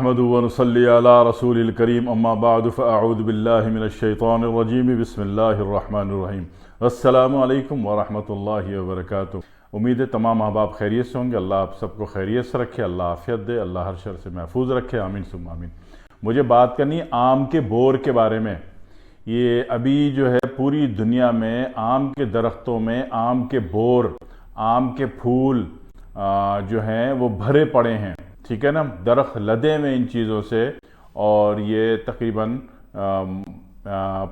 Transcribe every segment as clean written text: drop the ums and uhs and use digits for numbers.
نحمد ونصلی علی رسول الکریم اما بعد فاعوذ باللہ من الشیطان الرجیم بسم اللہ الرحمن الرحیم السلام علیکم ورحمۃ اللہ وبرکاتہ۔ امید ہے تمام احباب خیریت سے ہوں گے۔ اللہ آپ سب کو خیریت سے رکھے، اللہ عافیت دے، اللہ ہر شر سے محفوظ رکھے، آمین ثم آمین۔ مجھے بات کرنی ہے آم کے بور کے بارے میں۔ یہ ابھی جو ہے پوری دنیا میں آم کے درختوں میں آم کے بور، آم کے پھول جو ہیں وہ بھرے پڑے ہیں، ٹھیک ہے نا، درخت لدے میں ان چیزوں سے، اور یہ تقریباً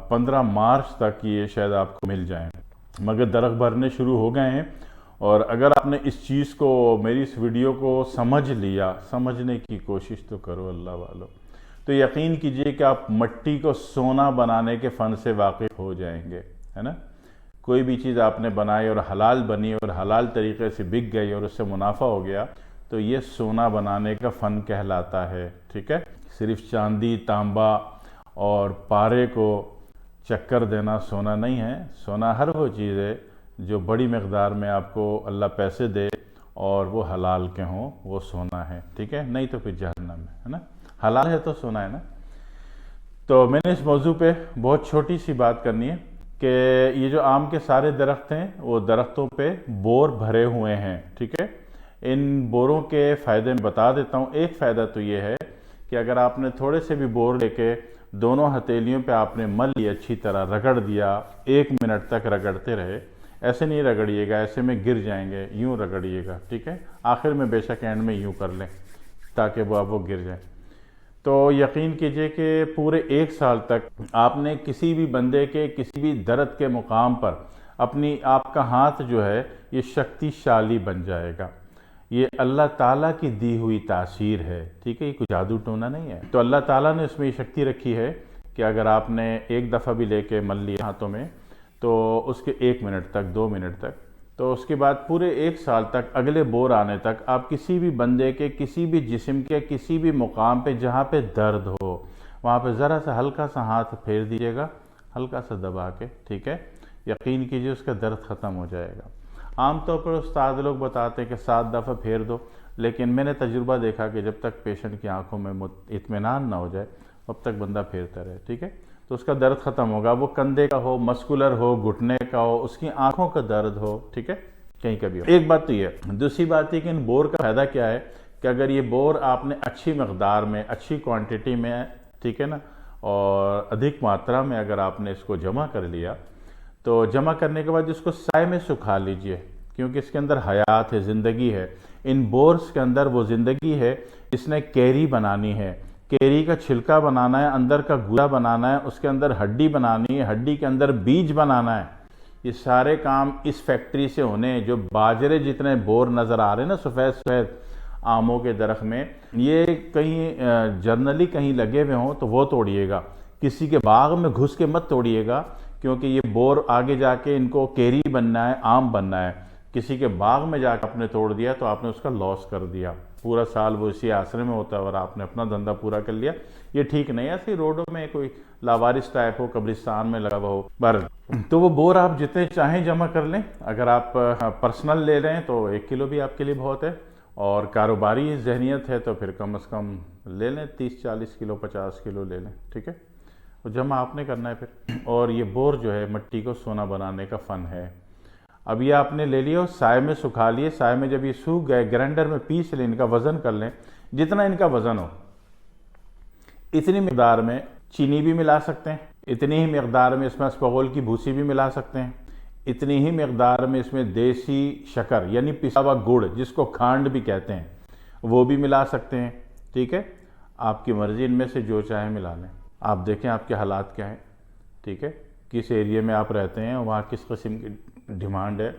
15 مارچ تک یہ شاید آپ کو مل جائیں، مگر درخت بھرنے شروع ہو گئے ہیں۔ اور اگر آپ نے اس چیز کو، میری اس ویڈیو کو سمجھ لیا، سمجھنے کی کوشش تو کرو اللہ والو، تو یقین کیجئے کہ آپ مٹی کو سونا بنانے کے فن سے واقف ہو جائیں گے، ہے نا۔ کوئی بھی چیز آپ نے بنائی اور حلال بنی اور حلال طریقے سے بک گئی اور اس سے منافع ہو گیا، تو یہ سونا بنانے کا فن کہلاتا ہے، ٹھیک ہے۔ صرف چاندی، تانبا اور پارے کو چکر دینا سونا نہیں ہے۔ سونا ہر وہ چیز ہے جو بڑی مقدار میں آپ کو اللہ پیسے دے اور وہ حلال کے ہوں، وہ سونا ہے، ٹھیک ہے، نہیں تو پھر جہنم ہے نا۔ حلال ہے تو سونا ہے نا۔ تو میں نے اس موضوع پہ بہت چھوٹی سی بات کرنی ہے کہ یہ جو آم کے سارے درخت ہیں وہ درختوں پہ بور بھرے ہوئے ہیں، ٹھیک ہے۔ ان بوروں کے فائدے میں بتا دیتا ہوں۔ ایک فائدہ تو یہ ہے کہ اگر آپ نے تھوڑے سے بھی بور لے کے دونوں ہتھیلیوں پہ آپ نے مل لیا، اچھی طرح رگڑ دیا، 1 منٹ تک رگڑتے رہے، ایسے نہیں رگڑیے گا، ایسے میں گر جائیں گے، یوں رگڑیے گا، ٹھیک ہے۔ آخر میں بے شک اینڈ میں یوں کر لیں تاکہ وہ گر جائیں۔ تو یقین کیجئے کہ پورے 1 سال تک آپ نے کسی بھی بندے کے کسی بھی درد کے مقام پر آپ کا ہاتھ جو ہے یہ شکتی شالی بن جائے گا۔ یہ اللہ تعالیٰ کی دی ہوئی تاثیر ہے، ٹھیک ہے، یہ کوئی جادو ٹونا نہیں ہے۔ تو اللہ تعالیٰ نے اس میں یہ شکتی رکھی ہے کہ اگر آپ نے ایک دفعہ بھی لے کے مل لیا ہاتھوں میں، تو اس کے 1 منٹ تک، 2 منٹ تک، تو اس کے بعد پورے 1 سال تک، اگلے بور آنے تک، آپ کسی بھی بندے کے کسی بھی جسم کے کسی بھی مقام پہ جہاں پہ درد ہو، وہاں پہ ذرا سا ہلکا سا ہاتھ پھیر دیجیے گا، ہلکا سا دبا کے، ٹھیک ہے، یقین کیجئے اس کا درد ختم ہو جائے گا۔ عام طور پر استاد لوگ بتاتے ہیں کہ 7 دفعہ پھیر دو، لیکن میں نے تجربہ دیکھا کہ جب تک پیشنٹ کی آنکھوں میں اطمینان نہ ہو جائے اب تک بندہ پھیرتا رہے، ٹھیک ہے، تو اس کا درد ختم ہوگا۔ وہ کندھے کا ہو، مسکولر ہو، گھٹنے کا ہو، اس کی آنکھوں کا درد ہو، ٹھیک ہے، کہیں کا بھی ہو۔ ایک بات تو یہ ہے۔ دوسری بات یہ کہ ان بور کا فائدہ کیا ہے کہ اگر یہ بور آپ نے اچھی مقدار میں، اچھی کوانٹٹی میں، ٹھیک ہے نا، اور ادھک ماترا میں اگر آپ نے اس کو جمع کر لیا، تو جمع کرنے کے بعد اس کو سائے میں سکھا لیجئے، کیونکہ اس کے اندر حیات ہے، زندگی ہے۔ ان بورز کے اندر وہ زندگی ہے جس نے کیری بنانی ہے، کیری کا چھلکا بنانا ہے، اندر کا گودا بنانا ہے، اس کے اندر ہڈی بنانی ہے، ہڈی کے اندر بیج بنانا ہے۔ یہ سارے کام اس فیکٹری سے ہونے ہیں۔ جو باجرے جتنے بور نظر آ رہے ہیں نا سفید سفید آموں کے درخت میں، یہ کہیں جنرلی کہیں لگے ہوئے ہوں تو وہ توڑیے گا، کسی کے باغ میں گھس کے مت توڑیے گا، کیونکہ یہ بور آگے جا کے ان کو کیری بننا ہے، آم بننا ہے۔ کسی کے باغ میں جا کے آپ نے توڑ دیا تو آپ نے اس کا لاس کر دیا، پورا سال وہ اسی آسرے میں ہوتا ہے اور آپ نے اپنا دھندا پورا کر لیا۔ یہ ٹھیک نہیں ہے۔ ایسے روڈوں میں کوئی لاوارث ٹائپ ہو، قبرستان میں لگا ہوا ہو، تو وہ بور آپ جتنے چاہیں جمع کر لیں۔ اگر آپ پرسنل لے رہے ہیں تو 1 کلو بھی آپ کے لیے بہت ہے، اور کاروباری ذہنیت ہے تو پھر کم از کم لے لیں، 30-40 کلو، 50 کلو لے لیں، ٹھیک ہے، اور جمع آپ نے کرنا ہے پھر۔ اور یہ بور جو ہے مٹی کو سونا بنانے کا فن ہے۔ اب یہ آپ نے لے لیا اور سائے میں سکھا لیے۔ سائے میں جب یہ سوکھ گئے، گرینڈر میں پیس لیں، ان کا وزن کر لیں، جتنا ان کا وزن ہو اتنی مقدار میں چینی بھی ملا سکتے ہیں، اتنی ہی مقدار میں اس میں اسپغول کی بھوسی بھی ملا سکتے ہیں، اتنی ہی مقدار میں اس میں دیسی شکر یعنی پسا ہوا گڑ جس کو کھانڈ بھی کہتے ہیں وہ بھی ملا سکتے ہیں، ٹھیک ہے۔ آپ کی مرضی، ان میں سے جو چاہیں ملا لیں۔ آپ دیکھیں آپ کے حالات کیا ہیں، ٹھیک ہے، کس ایریے میں آپ رہتے ہیں، وہاں کس قسم کی ڈیمانڈ ہے،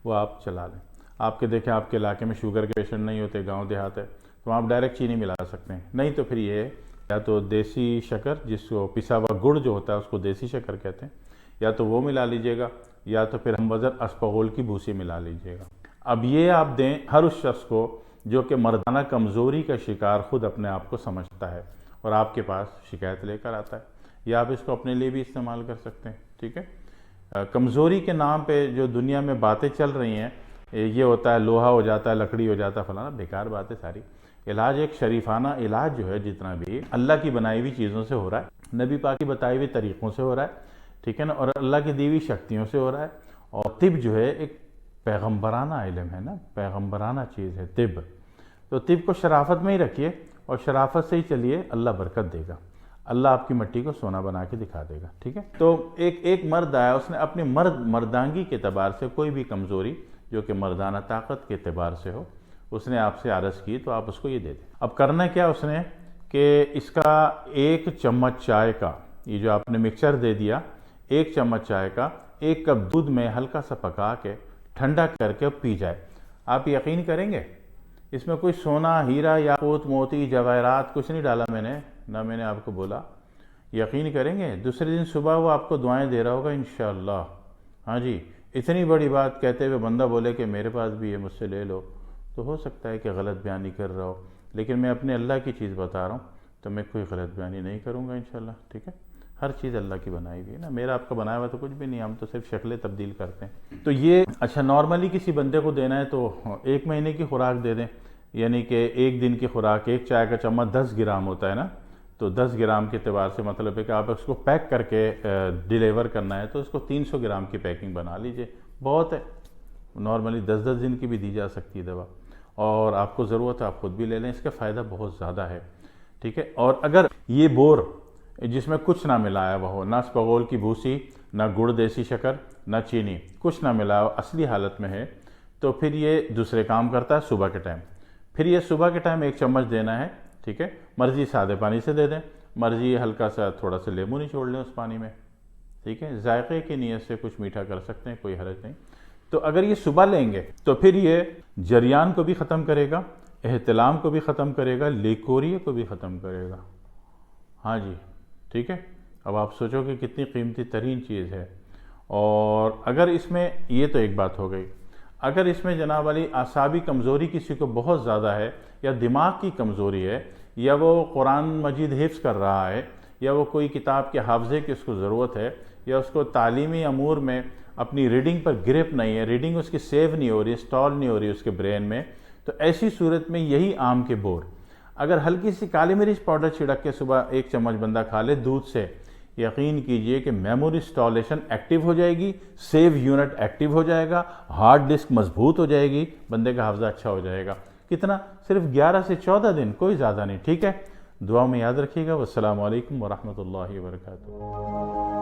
وہ آپ چلا لیں۔ آپ کے دیکھیں آپ کے علاقے میں شوگر کے پیشنٹ نہیں ہوتے، گاؤں دیہات ہے، تو آپ ڈائریکٹ چینی ملا سکتے ہیں۔ نہیں تو پھر یہ یا تو دیسی شکر، جس کو پسا ہوا گڑ جو ہوتا ہے اس کو دیسی شکر کہتے ہیں، یا تو وہ ملا لیجئے گا، یا تو پھر ہم وزن اسپغول کی بھوسی ملا لیجئے گا۔ اب یہ آپ دیں ہر اس شخص کو جو کہ مردانہ کمزوری کا شکار خود اپنے آپ کو سمجھتا ہے اور آپ کے پاس شکایت لے کر آتا ہے، یا آپ اس کو اپنے لیے بھی استعمال کر سکتے ہیں، ٹھیک ہے۔ کمزوری کے نام پہ جو دنیا میں باتیں چل رہی ہیں، یہ ہوتا ہے لوہا ہو جاتا ہے، لکڑی ہو جاتا ہے، فلانا، بیکار بات ہے ساری۔ علاج ایک شریفانہ علاج جو ہے جتنا بھی اللہ کی بنائی ہوئی چیزوں سے ہو رہا ہے، نبی پاک کی بتائی ہوئی طریقوں سے ہو رہا ہے، ٹھیک ہے نا، اور اللہ کی دی ہوئی شکتیوں سے ہو رہا ہے. اور طب جو ہے ایک پیغمبرانہ علم ہے نا، پیغمبرانہ چیز ہے طب. تو طب کو شرافت میں ہی رکھیے اور شرافت سے ہی چلیے، اللہ برکت دے گا، اللہ آپ کی مٹی کو سونا بنا کے دکھا دے گا. ٹھیک ہے. تو ایک مرد آیا، اس نے اپنی مردانگی کے اعتبار سے کوئی بھی کمزوری جو کہ مردانہ طاقت کے اعتبار سے ہو، اس نے آپ سے عرض کی، تو آپ اس کو یہ دے دیں. اب کرنا کیا اس نے کہ اس کا 1 چمچ چائے کا، یہ جو آپ نے مکسچر دے دیا، 1 چمچ چائے کا 1 کپ دودھ میں ہلکا سا پکا کے ٹھنڈا کر کے پی جائے. آپ یقین کریں گے اس میں کوئی سونا، ہیرا، یاقوت، موتی، جواہرات کچھ نہیں ڈالا میں نے، نہ میں نے آپ کو بولا. یقین کریں گے دوسرے دن صبح وہ آپ کو دعائیں دے رہا ہوگا انشاءاللہ. ہاں جی، اتنی بڑی بات کہتے ہوئے بندہ بولے کہ میرے پاس بھی ہے، مجھ سے لے لو، تو ہو سکتا ہے کہ غلط بیانی کر رہا ہو، لیکن میں اپنے اللہ کی چیز بتا رہا ہوں، تو میں کوئی غلط بیانی نہیں کروں گا انشاءاللہ. ٹھیک ہے. ہر چیز اللہ کی بنائی ہوئی ہے نا، میرا آپ کا بنایا ہوا تو کچھ بھی نہیں، ہم تو صرف شکلیں تبدیل کرتے ہیں. تو یہ اچھا نارملی کسی بندے کو دینا ہے تو 1 مہینے کی خوراک دے دیں، یعنی کہ 1 دن کی خوراک، 1 چائے کا چمچ 10 گرام ہوتا ہے نا، تو 10 گرام کے اعتبار سے مطلب ہے کہ آپ اس کو پیک کر کے ڈیلیور کرنا ہے تو اس کو 300 گرام کی پیکنگ بنا لیجئے، بہت ہے. نارملی 10 دن کی بھی دی جا سکتی ہے دوا، اور آپ کو ضرورت ہے آپ خود بھی لے لیں، اس کا فائدہ بہت زیادہ ہے. ٹھیک ہے. اور اگر یہ بور جس میں کچھ نہ ملایا ہوا ہو، نہ اسپغول کی بھوسی، نہ گڑ، دیسی شکر، نہ چینی، کچھ نہ ملایا ہو، اصلی حالت میں ہے، تو پھر یہ دوسرے کام کرتا ہے صبح کے ٹائم. پھر یہ صبح کے ٹائم 1 چمچ دینا ہے. ٹھیک ہے. مرضی سادے پانی سے دے دیں، مرضی ہلکا سا تھوڑا سا لیمو نچوڑ لیں اس پانی میں. ٹھیک ہے. ذائقے کی نیت سے کچھ میٹھا کر سکتے ہیں، کوئی حرج نہیں. تو اگر یہ صبح لیں گے تو پھر یہ جریان کو بھی ختم کرے گا، احتلام کو بھی ختم کرے گا، لیکوریے کو بھی ختم کرے گا. ہاں جی. ٹھیک ہے. اب آپ سوچو کہ کتنی قیمتی ترین چیز ہے. اور اگر اس میں، یہ تو ایک بات ہو گئی، اگر اس میں جناب علی اعصابی کمزوری کسی کو بہت زیادہ ہے، یا دماغ کی کمزوری ہے، یا وہ قرآن مجید حفظ کر رہا ہے، یا وہ کوئی کتاب کے حافظے کی اس کو ضرورت ہے، یا اس کو تعلیمی امور میں اپنی ریڈنگ پر گرپ نہیں ہے، ریڈنگ اس کی سیو نہیں ہو رہی، اسٹال نہیں ہو رہی اس کے برین میں، تو ایسی صورت میں یہی آم کے بور اگر ہلکی سی کالی مرچ پاؤڈر چھڑک کے صبح 1 چمچ بندہ کھا لے دودھ سے، یقین کیجئے کہ میموری اسٹالیشن ایکٹیو ہو جائے گی، سیو یونٹ ایکٹیو ہو جائے گا، ہارڈ ڈسک مضبوط ہو جائے گی، بندے کا حافظہ اچھا ہو جائے گا. کتنا؟ صرف 11 سے 14 دن، کوئی زیادہ نہیں. ٹھیک ہے. دعا میں یاد رکھیے گا. والسلام علیکم ورحمۃ اللہ وبرکاتہ.